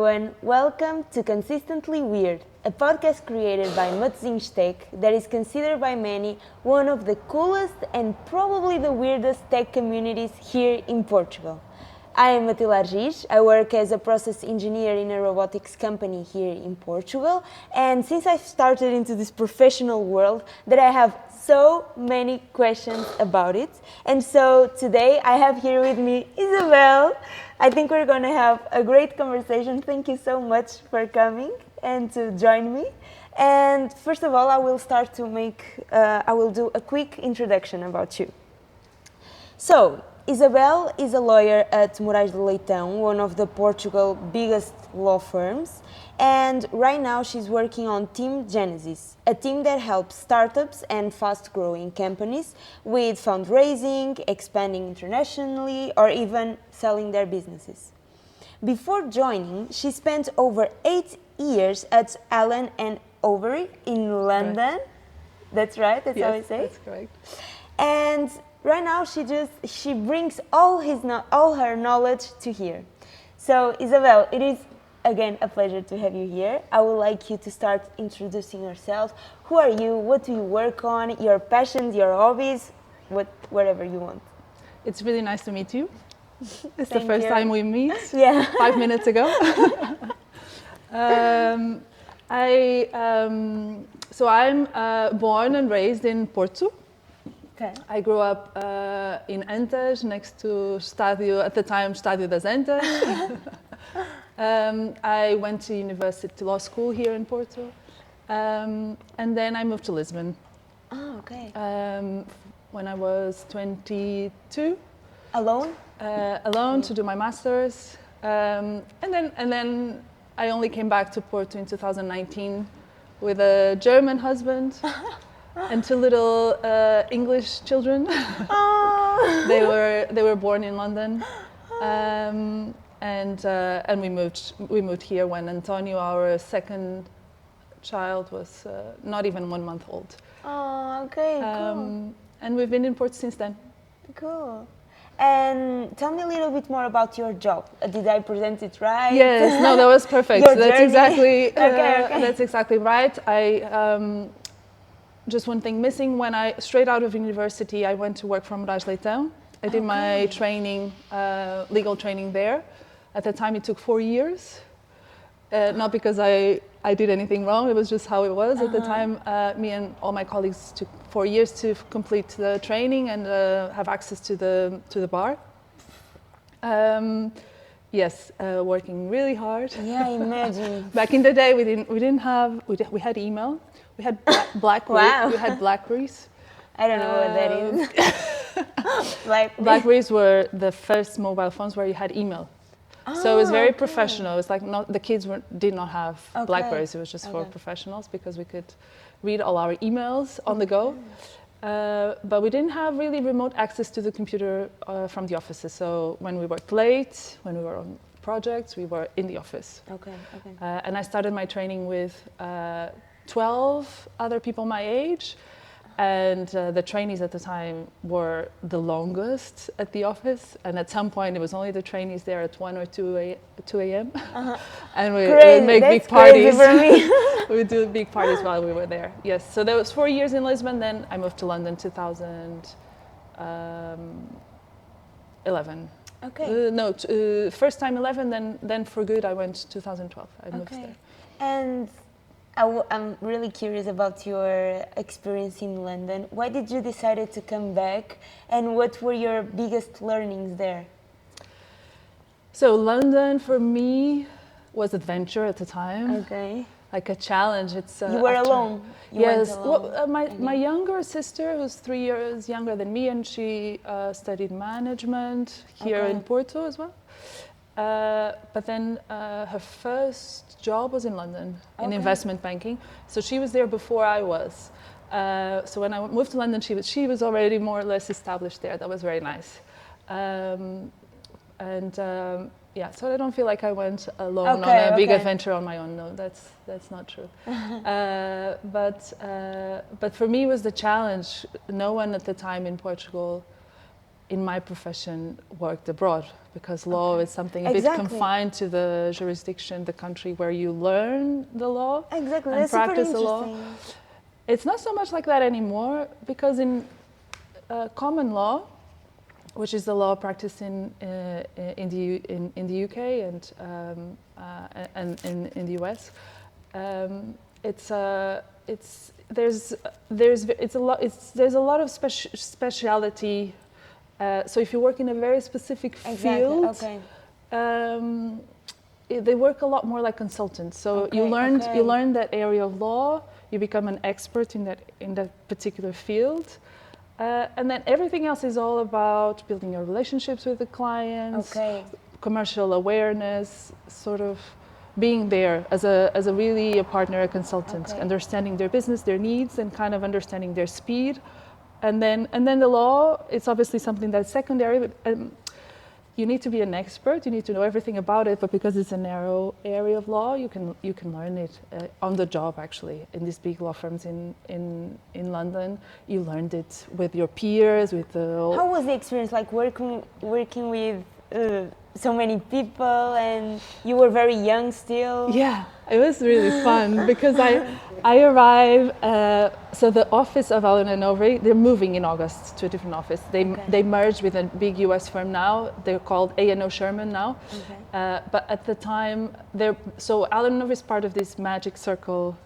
everyone, welcome to Consistently Weird, a podcast created by Matosinhos.Tech that is considered by many one of the coolest and probably the weirdest tech communities here in Portugal. I am Matilde Arjiz. I work as a process engineer in a robotics company here in Portugal, and since I've started into this professional world that I have so many questions about it, and so today I have here with me Isabel. I think we're going to have a great conversation. Thank you so much for coming and to join me. And first of all, I will do a quick introduction about you. So, Isabel is a lawyer at Morais Leitão, one of the Portugal's biggest law firms, and right now she's working on Team Genesis, a team that helps startups and fast-growing companies with fundraising, expanding internationally, or even selling their businesses. Before joining, she spent over 8 years at Allen & Overy in London. Correct. That's right, that's how I say it? That's correct. And right now she brings all her knowledge to here. So Isabel, it is again a pleasure to have you here. I would like you to start introducing yourself. Who are you? What do you work on? Your passions, your hobbies, whatever you want. It's really nice to meet you. It's Thank the first you. time we meet. Yeah. 5 minutes ago. So I'm born and raised in Porto. Okay. I grew up in Antas, next to Estádio das Antas. I went to university law school here in Porto, and then I moved to Lisbon. Oh, okay. When I was 22. Alone? Alone to do my master's, and then I only came back to Porto in 2019 with a German husband. And 2 little English children. Oh. They were born in London, and we moved here when Antonio, our second child, was not even 1 month old. Oh, okay, cool. And we've been in Porto since then. Cool. And tell me a little bit more about your job. Did I present it right? Yes, no, that was perfect. Your That's journey. exactly Okay. That's exactly right. Just one thing missing. When straight out of university, I went to work for Morais Leitão. I did my training, legal training there. At the time, it took 4 years. Not because I did anything wrong, it was just how it was. At the time, me and all my colleagues took 4 years to complete the training and have access to the bar. Yes, working really hard. Yeah, I imagine. Back in the day, we had email. We had Blackberry. Wow. We had Blackberries. I don't know what that is. Blackberries were the first mobile phones where you had email. So it was very professional. It's like the kids did not have Blackberries. It was just for professionals because we could read all our emails on the go. But we didn't have really remote access to the computer from the offices. So when we worked late, when we were on projects, we were in the office. Okay. And I started my training with 12 other people my age, and the trainees at the time were the longest at the office, and at some point it was only the trainees there at 1 or 2 a.m. And we would make big parties. For me. We would do big parties while we were there. Yes, so that was 4 years in Lisbon, then I moved to London 2011. Okay. First time 11, then for good I went 2012. I moved there. And I'm really curious about your experience in London. Why did you decide to come back, and what were your biggest learnings there? So London for me was adventure at the time. Okay. Like a challenge. It's you were alone. Yes. Well, my younger sister, who's 3 years younger than me, and she studied management here in Porto as well. But then her first job was in London in investment banking. So she was there before I was. So when I moved to London, she was already more or less established there. That was very nice. So I don't feel like I went alone on a big adventure on my own. No, that's not true. But for me, it was the challenge. No one at the time in Portugal in my profession, worked abroad, because law is something a bit confined to the jurisdiction, the country where you learn the law and That's practice the super law. It's not so much like that anymore, because in common law, which is the law practiced in the UK and in the US, there's a lot of speciality. So if you work in a very specific field, they work a lot more like consultants. So you learn that area of law, you become an expert in that particular field, and then everything else is all about building your relationships with the clients, commercial awareness, sort of being there as a really a partner, a consultant, understanding their business, their needs, and kind of understanding their speed. And then the law, it's obviously something that's secondary, but you need to be an expert, you need to know everything about it, but because it's a narrow area of law, you can learn it on the job, actually. In these big law firms in London, you learned it with your peers, with the... How was the experience like working with so many people, and you were very young still? Yeah, it was really fun because I arrived, so the office of Allen & Overy, they're moving in August to a different office. They merged with a big US firm now. They're called A&O Sherman now. But at the time, so Allen & Overy is part of this magic circle,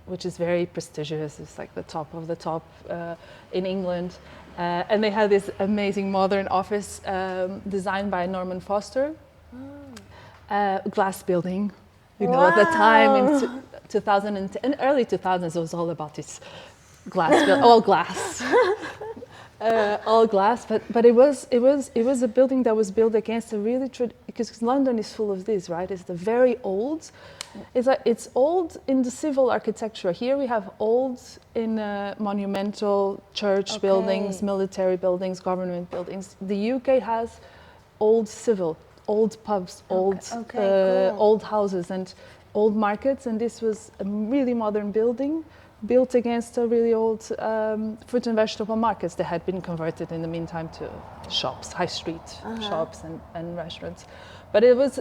which is very prestigious. It's like the top of the top in England. And they had this amazing modern office designed by Norman Foster, glass building. You know, at the time in 2010, early 2000s, it was all about this glass, all glass, all glass. But it was a building that was built against a really because London is full of this, right? It's the very old. It's old in the civil architecture. Here we have old in monumental church buildings, military buildings, government buildings. The UK has old civil, old pubs, old houses and old markets. And this was a really modern building built against a really old fruit and vegetable markets that had been converted in the meantime to shops, high street shops and restaurants. But it was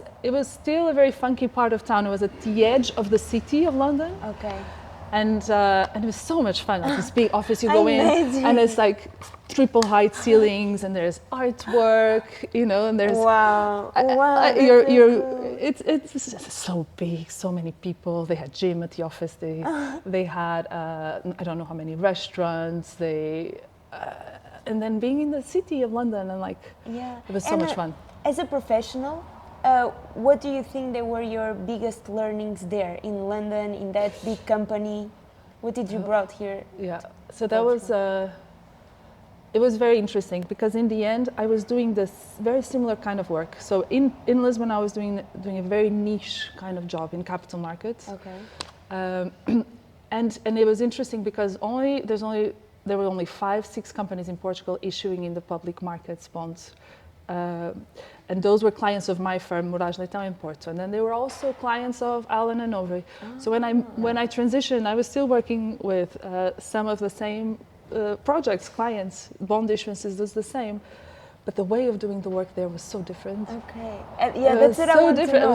still a very funky part of town. It was at the edge of the city of London. And it was so much fun. Like this big office, you go in, and it's like triple height ceilings, and there's artwork, you know, and there's it's just so big, so many people. They had gym at the office. They had I don't know how many restaurants. And then being in the city of London and it was so much fun. As a professional, what do you think they were your biggest learnings there in London, in that big company? What did you brought here? Yeah, so that was, it was very interesting because in the end I was doing this very similar kind of work. So in Lisbon I was doing a very niche kind of job in capital markets. And it was interesting because there were only 5-6 companies in Portugal issuing in the public markets bonds. And those were clients of my firm, Morais, Leitão in Porto. And then they were also clients of Allen & Overy. So when I transitioned, I was still working with some of the same projects, clients, bond issuances was the same. But the way of doing the work there was so different. That's what I want to know.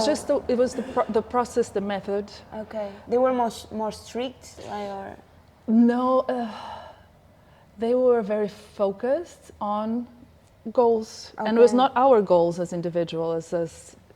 It was the process, the method. They were more strict, or? No, they were very focused on goals, and it was not our goals as individuals.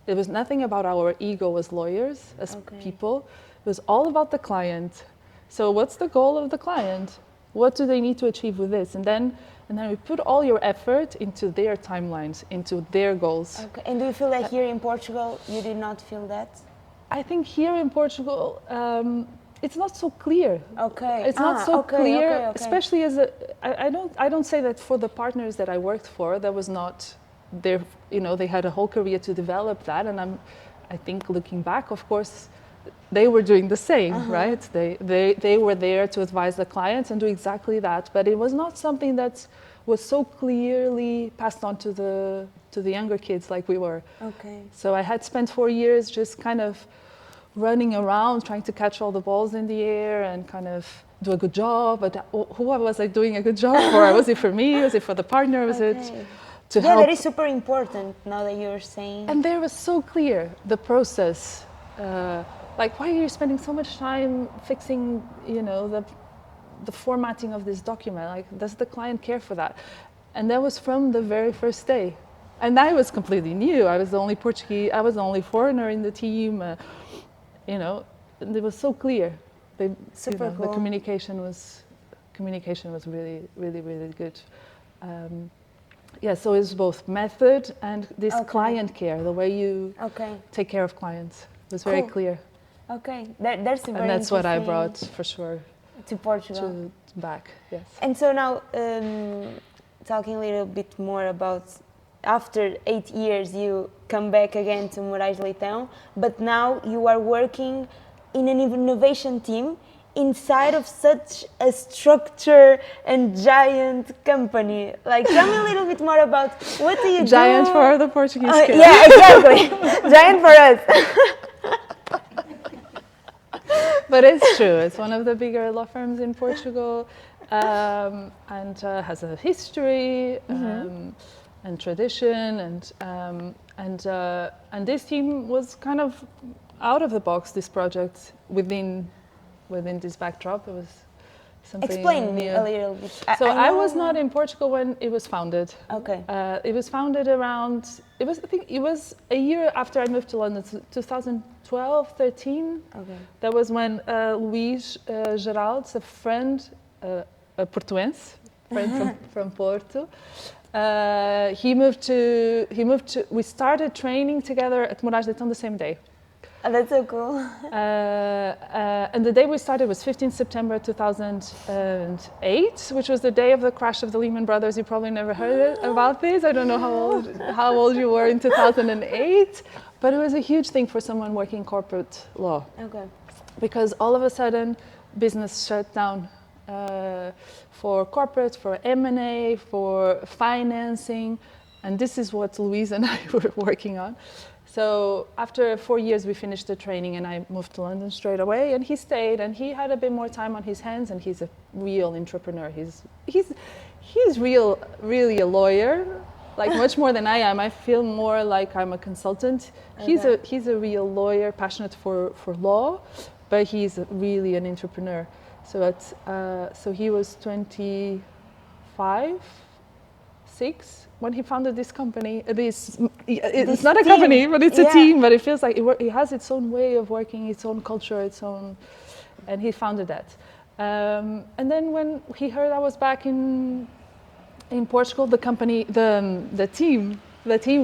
It was nothing about our ego as lawyers, as people. It was all about the client. So, what's the goal of the client? What do they need to achieve with this? And then we put all your effort into their timelines, into their goals. And do you feel that here in Portugal you did not feel that? I think here in Portugal. It's not so clear. It's not so clear, especially as I don't say that for the partners that I worked for, that was not their, they had a whole career to develop that, and I think looking back, of course, they were doing the same, right? They were there to advise the clients and do exactly that, but it was not something that was so clearly passed on to the younger kids like we were. So I had spent 4 years just kind of running around trying to catch all the balls in the air and kind of do a good job, but who was I doing a good job for? Was it for me? Was it for the partner? Was it to help? Yeah, that is super important now that you're saying. And there was so clear, the process. Like, why are you spending so much time fixing, you know, the formatting of this document? Like, does the client care for that? And that was from the very first day. And I was completely new. I was the only Portuguese, I was the only foreigner in the team. You know, and it was so clear. Super cool. The communication was really, really, really good. Yeah, so it's both method and this client care, the way you take care of clients. It was very clear. Okay, that's a very and that's what I brought for sure to Portugal. Back, yes. And so now, talking a little bit more about, after 8 years, you come back again to Morais Leitão, but now you are working in an innovation team inside of such a structure and giant company. Like, tell me a little bit more about what do you do? Giant for the Portuguese kids. Yeah, exactly. Giant for us. But it's true. It's one of the bigger law firms in Portugal, and has a history and tradition, and this team was kind of out of the box. This project within this backdrop, it was something. Explain me a little bit. So I was not in Portugal when it was founded. Okay. It was founded around. I think it was a year after I moved to London, 2012, 13. Okay. That was when Luís Geraldes, a friend, a Portuense, friend from Porto. He moved to. We started training together at Morais Leitão the same day. Oh, that's so cool. And the day we started was 15 September 2008, which was the day of the crash of the Lehman Brothers. You probably never heard about this. I don't know how old you were in 2008, but it was a huge thing for someone working corporate law. Okay. Because all of a sudden, business shut down for corporate, for M&A, for financing, and this is what Louise and I were working on. So after 4 years, we finished the training, and I moved to London straight away. And he stayed, and he had a bit more time on his hands. And he's a real entrepreneur. He's really a lawyer, like much more than I am. I feel more like I'm a consultant. Okay. He's a real lawyer, passionate for law, but he's really an entrepreneur. So he was 25, 6. When he founded this company, it's not a company, but it's a team. But it feels like it has its own way of working, its own culture, and he founded that. And then when he heard I was back in Portugal, the company, the team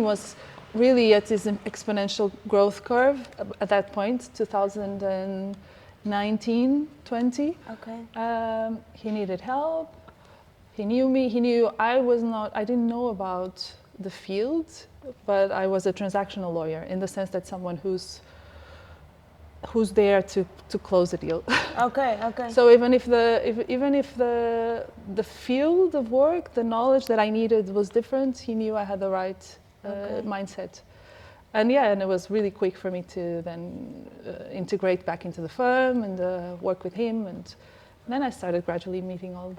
was really at this exponential growth curve at that point, 2019, 20. Okay. He needed help. He knew me. He knew I didn't know about the field, but I was a transactional lawyer in the sense that someone who's there to close a deal. Okay. So even if the field of work, the knowledge that I needed was different, he knew I had the right mindset. And it was really quick for me to then integrate back into the firm and work with him. And then I started gradually meeting all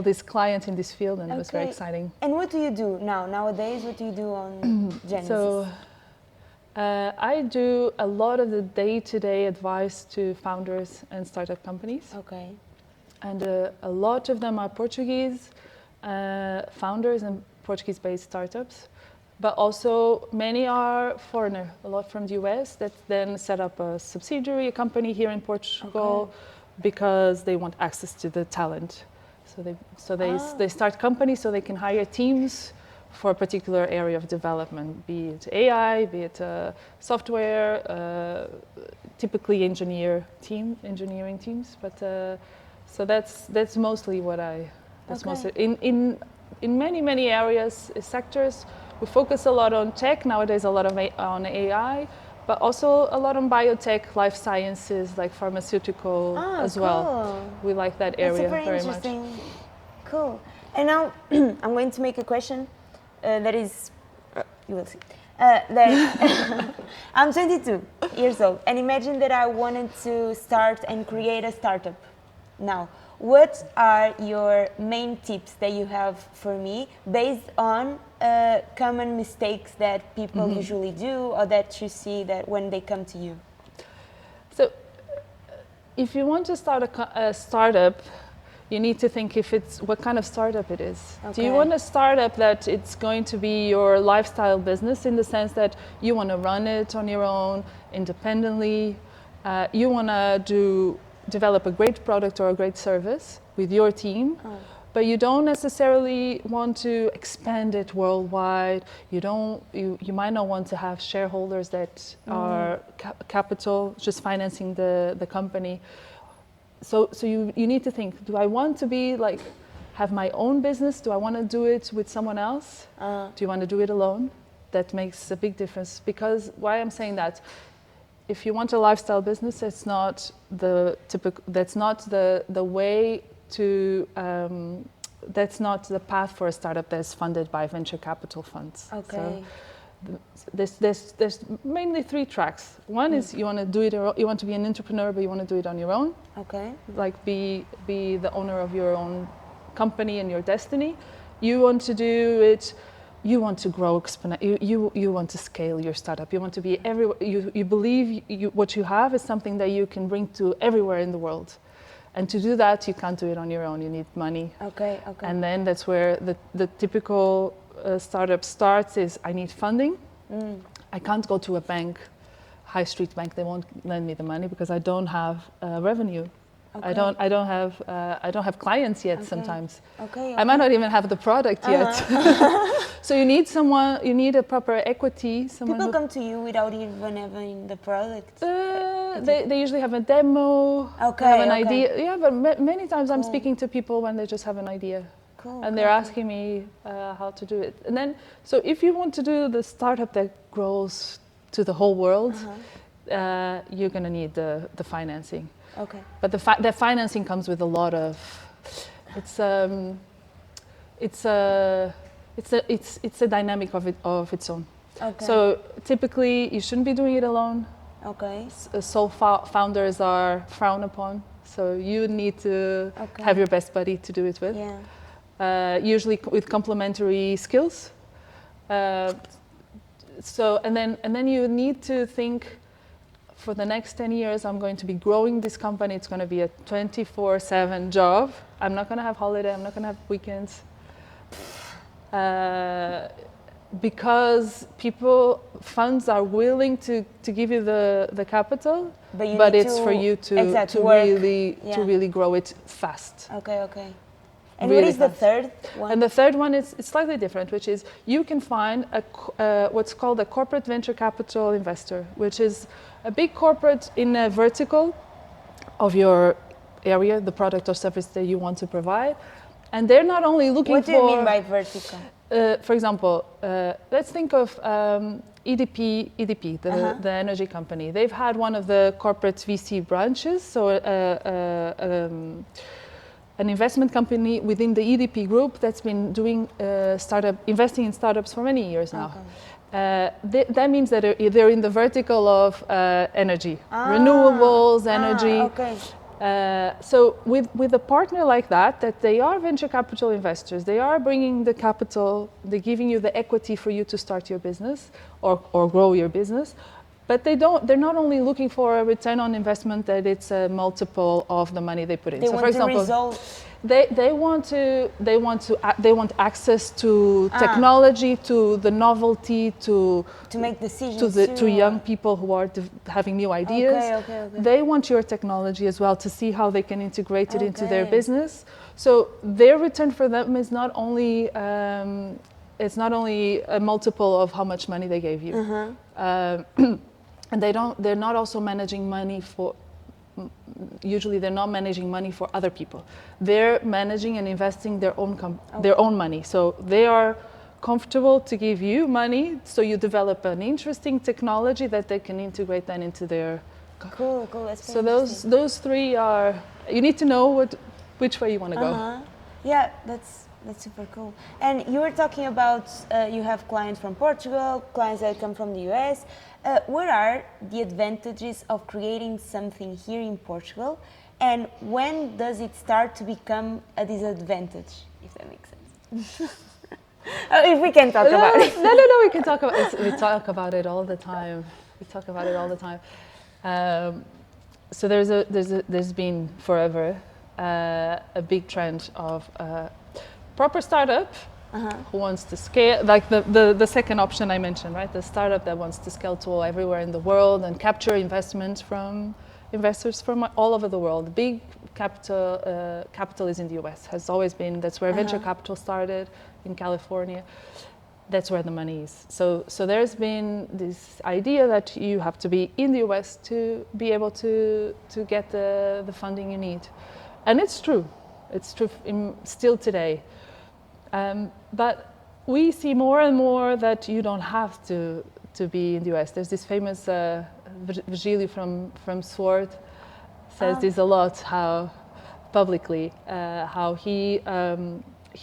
these clients in this field, and it was very exciting. And what do you do nowadays? What do you do on Genesis? So I do a lot of the day-to-day advice to founders and startup companies. Okay. And a lot of them are Portuguese founders and Portuguese-based startups, but also many are foreigner, a lot from the US that then set up a subsidiary, a company here in Portugal. Okay. Because they want access to the talent, so they start companies so they can hire teams for a particular area of development, be it AI, be it software, typically engineering teams. But so that's mostly what I. That's mostly in many areas, sectors. We focus a lot on tech nowadays, a lot on AI. But also a lot on biotech, life sciences, like pharmaceutical as well. We like that area very much. Cool. And now I'm going to make a question that is, you will see. I'm 22 years old, and imagine that I wanted to start and create a startup. Now, what are your main tips that you have for me based on common mistakes that people usually do, or that you see that when they come to you? So, if you want to start a startup, you need to think what kind of startup it is. Okay. Do you want a startup that it's going to be your lifestyle business, in the sense that you want to run it on your own, independently? You want to develop a great product or a great service with your team, but you don't necessarily want to expand it worldwide. You might not want to have shareholders that are capital, just financing the company. So you need to think, do I want to be like, have my own business? Do I want to do it with someone else? Do you want to do it alone? That makes a big difference. Because why I'm saying that, if you want a lifestyle business, it's not the typical, that's not the way to, that's not the path for a startup that's funded by venture capital funds. Okay. So there's mainly 3 tracks. One is you want to do it, you want to be an entrepreneur, but you want to do it on your own. Okay. Like be the owner of your own company and your destiny. You want to do it, you want to grow you want to scale your startup. You want to be everywhere. You believe what you have is something that you can bring to everywhere in the world. And to do that, you can't do it on your own. You need money. Okay. And then that's where the typical startup starts, is I need funding. I can't go to a bank, high street bank. They won't lend me the money because I don't have revenue. Okay. I don't have clients yet. Sometimes. Okay. I might not even have the product yet. So you need someone. You need a proper equity. People come to you without even having the product. They usually have a demo. Okay. They have an idea. Yeah, but many times I'm speaking to people when they just have an idea. Cool. And they're asking me how to do it. And then, so if you want to do the startup that grows to the whole world, you're going to need the financing. Okay. But the financing comes with a lot of, it's a dynamic of its own. Okay. So typically you shouldn't be doing it alone. Okay. Sole founders are frowned upon. So you need to have your best buddy to do it with. Yeah. Usually with complementary skills. So and then you need to think, for the next 10 years, I'm going to be growing this company. It's going to be a 24/7 job. I'm not going to have holiday. I'm not going to have weekends. Because funds are willing to give you the capital, but it's for you to really grow it fast. Okay. And really what is the third one? And the third one is slightly different, which is you can find what's called a corporate venture capital investor, which is a big corporate in a vertical of your area, the product or service that you want to provide. And they're not only looking for... What do you mean by vertical? For example, let's think of EDP, the energy company. They've had one of the corporate VC branches, so an investment company within the EDP group that's been doing investing in startups for many years now. Okay. That means that they're in the vertical of energy, renewables, energy. Okay. So with a partner like that they are venture capital investors, they are bringing the capital, they're giving you the equity for you to start your business or grow your business. But they're not only looking for a return on investment that it's a multiple of the money they put in. For example, they want access to technology, to the novelty, to make decisions to young people who are having new ideas. Okay. They want your technology as well to see how they can integrate it into their business. So their return for them is not only it's not only a multiple of how much money they gave you. And they're not also managing money usually they're not managing money for other people. They're managing and investing their own money. So they are comfortable to give you money, so you develop an interesting technology that they can integrate then into their... Cool. That's so those 3 are... You need to know which way you want to go. Yeah, that's super cool. And you were talking about you have clients from Portugal, clients that come from the US. What are the advantages of creating something here in Portugal? And when does it start to become a disadvantage, if that makes sense? If we can talk about it. No, we can talk about it. We talk about it all the time. So there's been forever a big trend of proper startup who wants to scale, like the second option I mentioned, right? The startup that wants to scale to everywhere in the world and capture investment from investors from all over the world. Big capital is in the US, has always been. That's where venture capital started in California. That's where the money is. So there's been this idea that you have to be in the US to be able to get the funding you need. And it's true. It's true still today. But we see more and more that you don't have to be in the US. There's this famous Virgilio from Sword says this a lot, how publicly, how he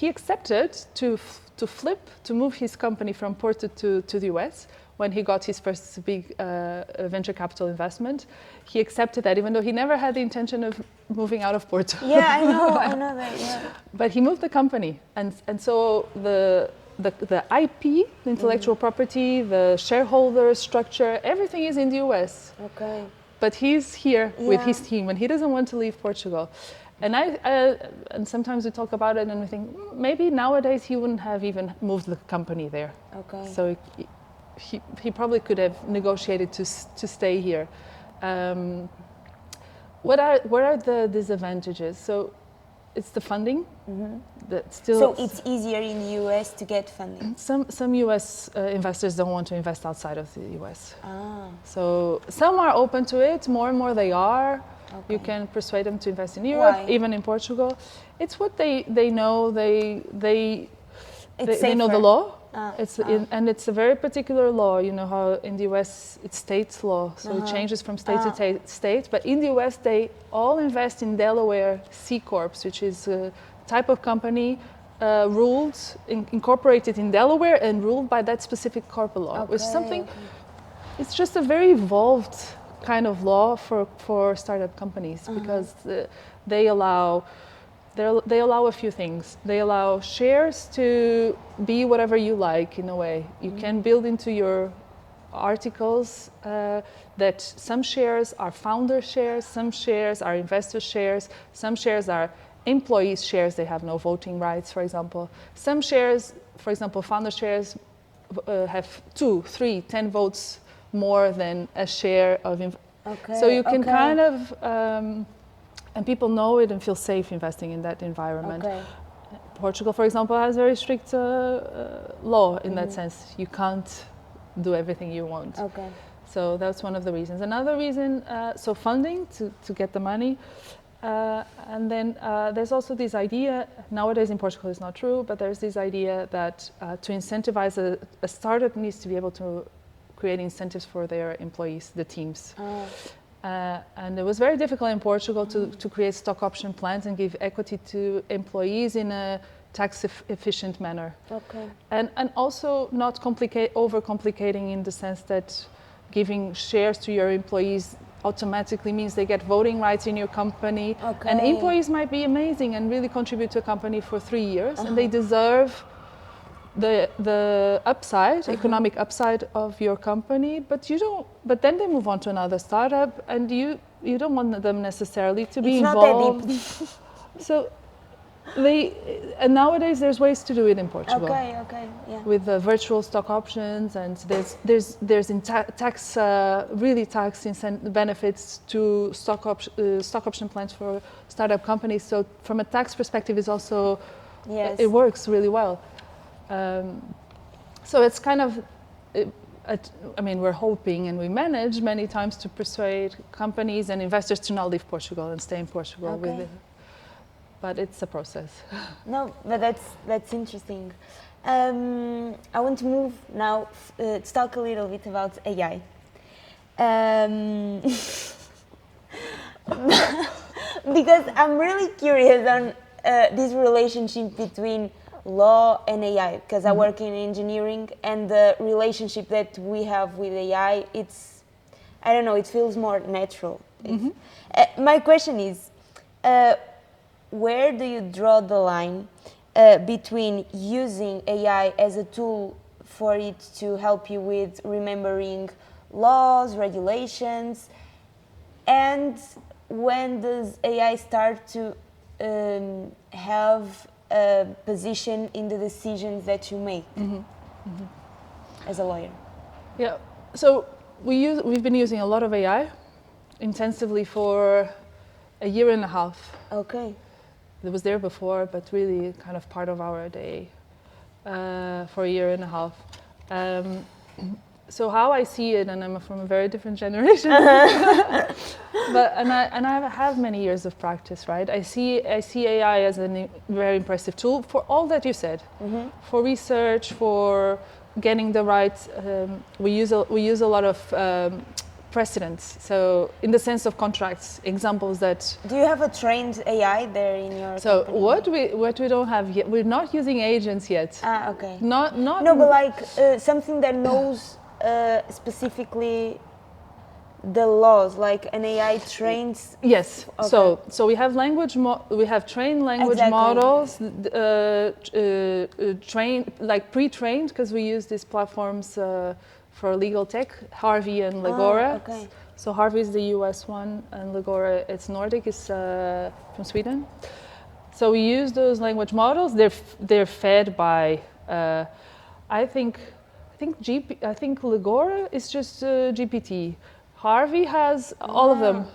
accepted to move his company from Porto to the US when he got his first big venture capital investment. He accepted that, even though he never had the intention of moving out of Porto. Yeah, I know that. Yeah. But he moved the company, and so the IP, the intellectual property, the shareholder structure, everything is in the US. Okay. But he's here with his team, and he doesn't want to leave Portugal. And and sometimes we talk about it, and we think maybe nowadays he wouldn't have even moved the company there. Okay. So he probably could have negotiated to stay here. What are the disadvantages? So it's the funding. So it's easier in the US to get funding. Some US investors don't want to invest outside of the US. So some are open to it. More and more they are. Okay. You can persuade them to invest in Europe, even in Portugal. It's what they know. They know the law. And it's a very particular law. You know how in the US it's state law, so it changes from state to state. But in the US they all invest in Delaware C Corps, which is a type of company incorporated in Delaware and ruled by that specific corporate law. Which is something. It's just a very evolved kind of law for startup companies because they allow a few things. They allow shares to be whatever you like in a way. You can build into your articles that some shares are founder shares, some shares are investor shares, some shares are employees shares, they have no voting rights, for example. Some shares, for example, founder shares have 2, 3, 10 votes more than a share of so you can kind of and people know it and feel safe investing in that environment. Portugal, for example, has very strict law in that sense. You can't do everything you want. So that's one of the reasons. Another reason, so funding to get the money. And then there's also this idea, nowadays in Portugal it's not true, but there's this idea that to incentivize a startup needs to be able to create incentives for their employees, the teams. And it was very difficult in Portugal to create stock option plans and give equity to employees in a tax efficient manner. And also not overcomplicating in the sense that giving shares to your employees automatically means they get voting rights in your company. And employees might be amazing and really contribute to a company for 3 years, and they deserve the upside, economic upside of your company, but you don't. But then they move on to another startup, and you don't want them necessarily to be involved. Not that deep. So and nowadays there's ways to do it in Portugal. With virtual stock options, and there's tax benefits to stock option plans for startup companies. So from a tax perspective, it's also it works really well. So it's kind of, we're hoping and we manage many times to persuade companies and investors to not leave Portugal and stay in Portugal with it. But it's a process. No, but that's interesting. I want to move now to talk a little bit about AI. Because I'm really curious on this relationship between law and AI, because I work in engineering, and the relationship that we have with AI, it feels more natural. My question is, where do you draw the line between using AI as a tool for it to help you with remembering laws, regulations, and when does AI start to have a position in the decisions that you make as a lawyer? Yeah, so we've been using a lot of AI intensively for a year and a half. Okay. It was there before, but really kind of part of our day for a year and a half. So how I see it, and I'm from a very different generation, but I have many years of practice, right? I see AI as a very impressive tool for all that you said, for research, for getting the right. We use a lot of precedents. So in the sense of contracts, examples that. Do you have a trained AI there in your? So company? what we don't have yet, we're not using agents yet. Ah, okay. Not. No, but like something that knows specifically the laws, like an AI trains. Yes. Okay. So we have we have trained language Exactly. models, pre-trained, because we use these platforms for legal tech, Harvey and Legora. Okay. So Harvey is the US one, and Legora, it's Nordic, is from Sweden. So we use those language models. They're fed by, I think Legora is just GPT. Harvey has all of them,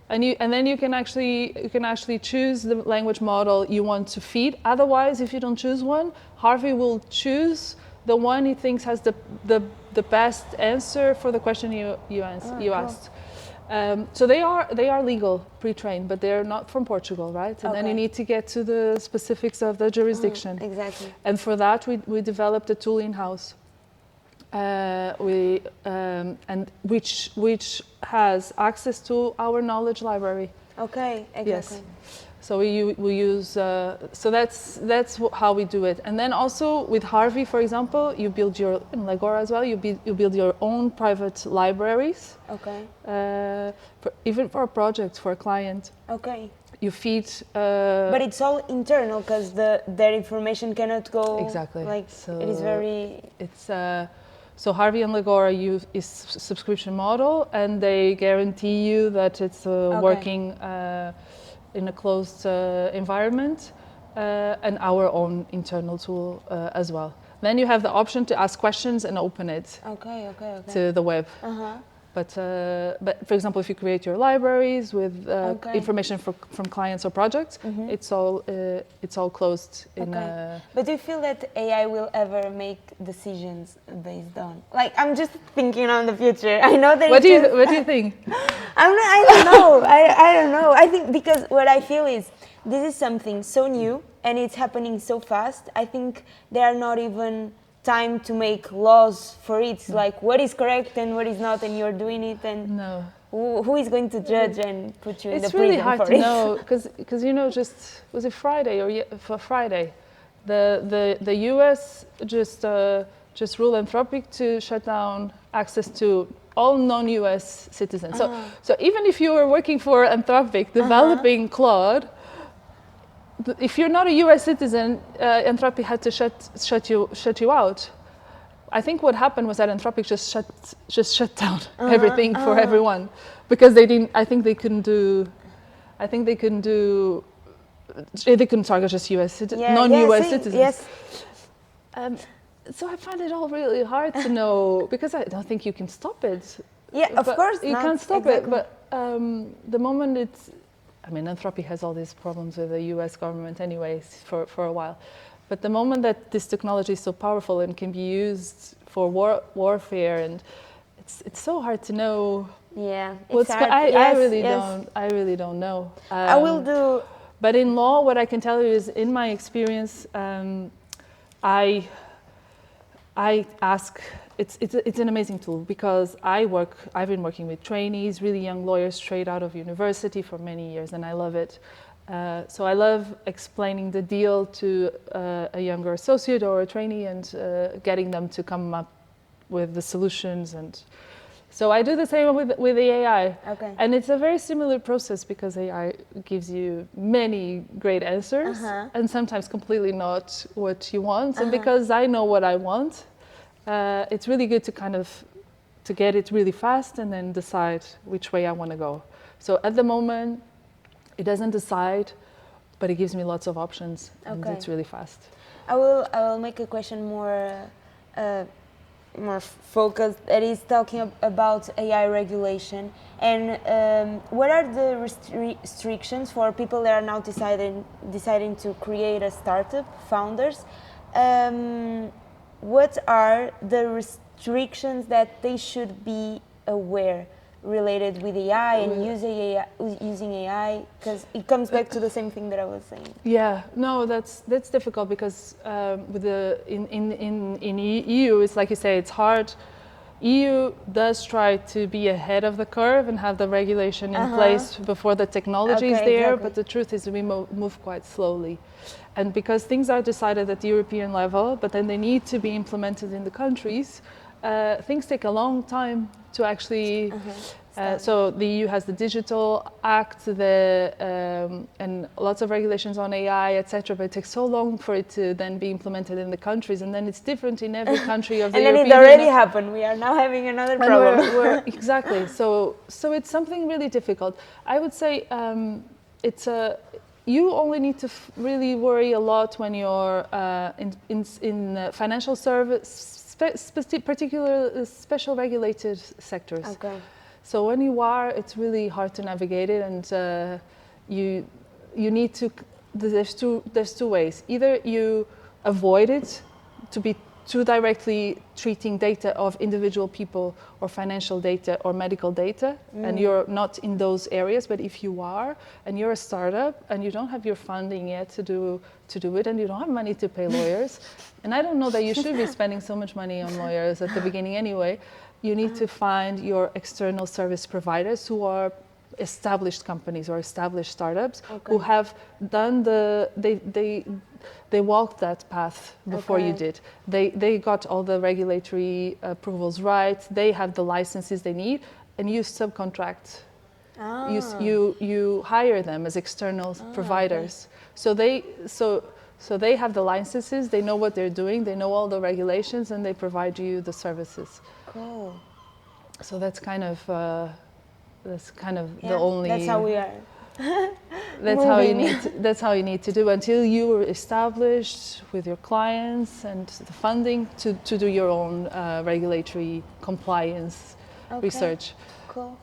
and then you can actually choose the language model you want to feed. Otherwise, if you don't choose one, Harvey will choose the one he thinks has the best answer for the question you asked. So they are legal, pre-trained, but they're not from Portugal, right? And then you need to get to the specifics of the jurisdiction. Exactly. And for that, we developed a tool in-house. And which has access to our knowledge library. Okay, exactly. Yes. So we use so that's how we do it. And then also with Harvey, for example, you build your in Legora as well. You build your own private libraries. Okay. Even for a project, for a client. Okay. You feed. But it's all internal because their information cannot go. Exactly. Like so it is very. It's. So Harvey and Legora is subscription model, and they guarantee you that it's working in a closed environment, and our own internal tool as well. Then you have the option to ask questions and open it to the web. But for example, if you create your libraries with information from clients or projects, it's all closed in. But do you feel that AI will ever make decisions based on? Like, I'm just thinking on the future. I know that. What do you think? I don't know. I don't know. I think because what I feel is this is something so new and it's happening so fast. I think there are not even time to make laws for it, like what is correct and what is not, and you're doing it, and who is going to judge and put you in the prison for it? It's really hard to know because just was it Friday or Friday, the US just ruled Anthropic to shut down access to all non-US citizens. So even if you were working for Anthropic developing Claude, if you're not a U.S. citizen, Anthropic had to shut you out. I think what happened was that Anthropic just shut down everything for everyone because they didn't. I think they couldn't do. They couldn't target just U.S. non-U.S. citizens. Yes. So I find it all really hard to know because I don't think you can stop it. Yeah, of course you can't stop it. But the moment it's. I mean, Anthropic has all these problems with the US government anyways for a while. But the moment that this technology is so powerful and can be used for warfare, and it's so hard to know. Yeah, it's hard. I really don't know. I will do. But in law, what I can tell you is, in my experience, I ask. It's an amazing tool because I've been working with trainees, really young lawyers straight out of university for many years, and I love it. So I love explaining the deal to a younger associate or a trainee and getting them to come up with the solutions. And So I do the same with the AI. Okay. And it's a very similar process because AI gives you many great answers and sometimes completely not what you want. And because I know what I want, it's really good to kind of to get it really fast and then decide which way I want to go. So at the moment, it doesn't decide, but it gives me lots of options and it's really fast. I will make a question more focused, that is talking about AI regulation, and what are the restrictions for people that are now deciding to create a startup, founders? What are the restrictions that they should be aware related with AI and using AI, because it comes back to the same thing that I was saying. Yeah, no, that's difficult because with in EU, it's like you say, it's hard. EU does try to be ahead of the curve and have the regulation in place before the technology is there, but the truth is we move quite slowly. And because things are decided at the European level, but then they need to be implemented in the countries, things take a long time to actually, so the EU has the Digital Act, and lots of regulations on AI, etc. But it takes so long for it to then be implemented in the countries, and then it's different in every country of the European Union. And then it already happened. We are now having another problem. Exactly. So it's something really difficult. I would say you only need to really worry a lot when you're in financial service, particular special regulated sectors. Okay. So when you are, it's really hard to navigate it, and you need to. There's two ways. Either you avoid it, to be too directly treating data of individual people or financial data or medical data, and you're not in those areas. But if you are, and you're a startup, and you don't have your funding yet to do it, and you don't have money to pay lawyers, and I don't know that you should be spending so much money on lawyers at the beginning anyway. You need to find your external service providers who are established companies or established startups who have done they walked that path before you did. They got all the regulatory approvals right. They have the licenses they need, and you subcontract. You hire them as external providers. Okay. So they have the licenses. They know what they're doing. They know all the regulations, and they provide you the services. Cool. So that's kind of the only. That's how we are. That's how you need to do until you are established with your clients and the funding to do your own regulatory compliance research. Cool.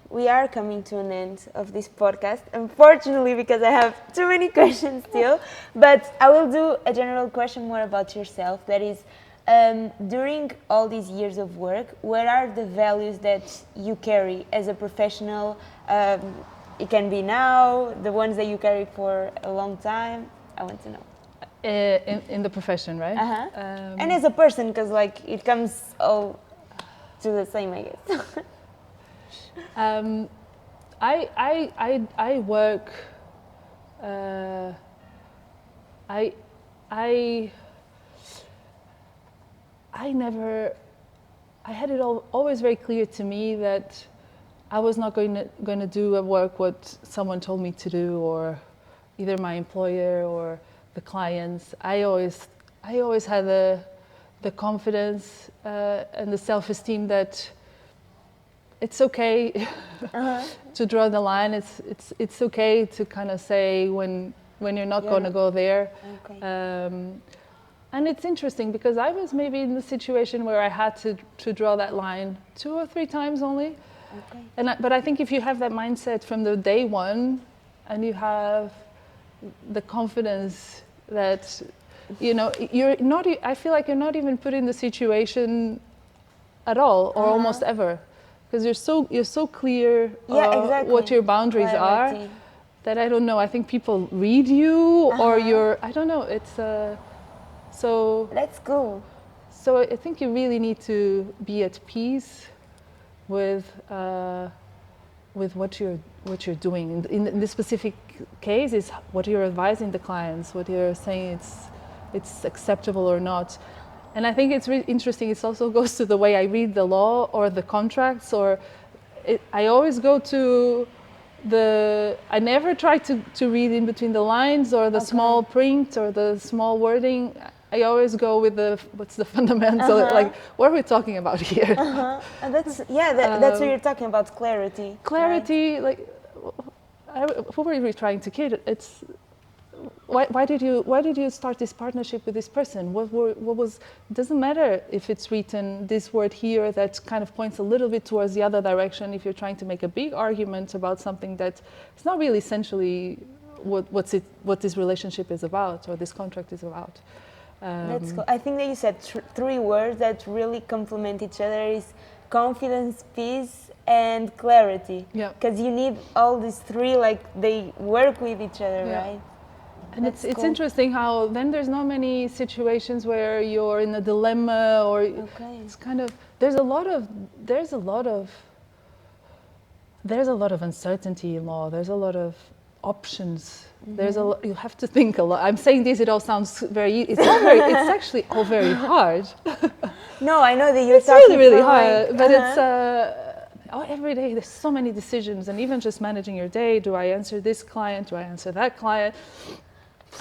We are coming to an end of this podcast, unfortunately, because I have too many questions still. But I will do a general question more about yourself. That is, during all these years of work, what are the values that you carry as a professional? It can be now, the ones that you carry for a long time. I want to know. In the profession, right? And as a person, because like it comes all to the same, I guess. I work. I had it always very clear to me that I was not going to do a work what someone told me to do, or either my employer or the clients. I always had the confidence and the self-esteem that it's okay to draw the line. It's okay to kind of say when you're not going to go there. Okay. And it's interesting because I was maybe in the situation where I had to draw that line 2 or 3 times only. Okay. But I think if you have that mindset from the day one, and you have the confidence that, you're not. I feel like you're not even put in the situation at all, or almost ever, because you're so clear what your boundaries are. That I don't know. I think people read you, or you're. I don't know. It's. So that's cool. So I think you really need to be at peace with what you're doing. In this specific case, is what you're advising the clients, what you're saying it's acceptable or not. And I think it's really interesting. It also goes to the way I read the law or the contracts, I always go to I never try to read in between the lines or the small print or the small wording. I always go with what's the fundamental, like, what are we talking about here? That's what you're talking about, clarity. Clarity, right? Like, who were we trying to kid? It's, why did you start this partnership with this person? What was, it doesn't matter if it's written this word here that kind of points a little bit towards the other direction if you're trying to make a big argument about something that it's not really essentially what this relationship is about or this contract is about. That's cool. I think that you said three words that really complement each other is confidence, peace, and clarity. Yeah. Because you need all these three, like they work with each other, right? And it's interesting how then there's not many situations where you're in a dilemma or it's kind of there's a lot of uncertainty in law. There's a lot of options. Mm-hmm. You have to think a lot. I'm saying this, it all sounds very, it's actually all very hard. No, I know that you're talking really hard, but it's every day there's so many decisions, and even just managing your day. Do I answer this client? Do I answer that client?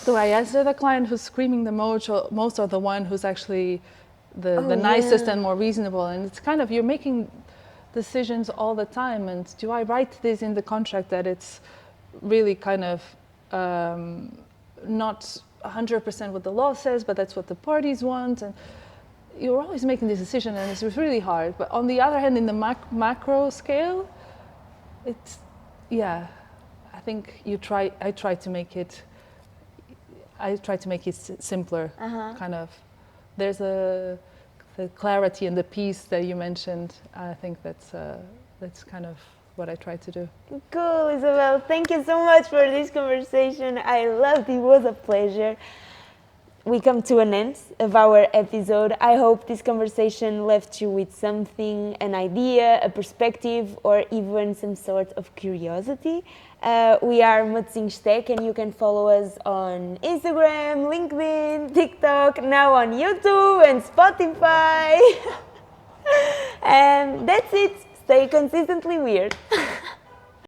Do I answer the client who's screaming the most or the one who's actually the nicest and more reasonable? And it's kind of, you're making decisions all the time. And do I write this in the contract that it's really kind of not 100% what the law says, but that's what the parties want? And you're always making this decision, and it's really hard. But on the other hand, in the macro scale, it's, I think I try to make it simpler. Kind of, there's the clarity and the peace that you mentioned. I think that's kind of what I try to do. Cool, Isabel. Thank you so much for this conversation. I loved it. It was a pleasure. We come to an end of our episode. I hope this conversation left you with something, an idea, a perspective, or even some sort of curiosity. We are Matosinhos.Tech, and you can follow us on Instagram, LinkedIn, TikTok, now on YouTube and Spotify. And that's it. Stay consistently weird.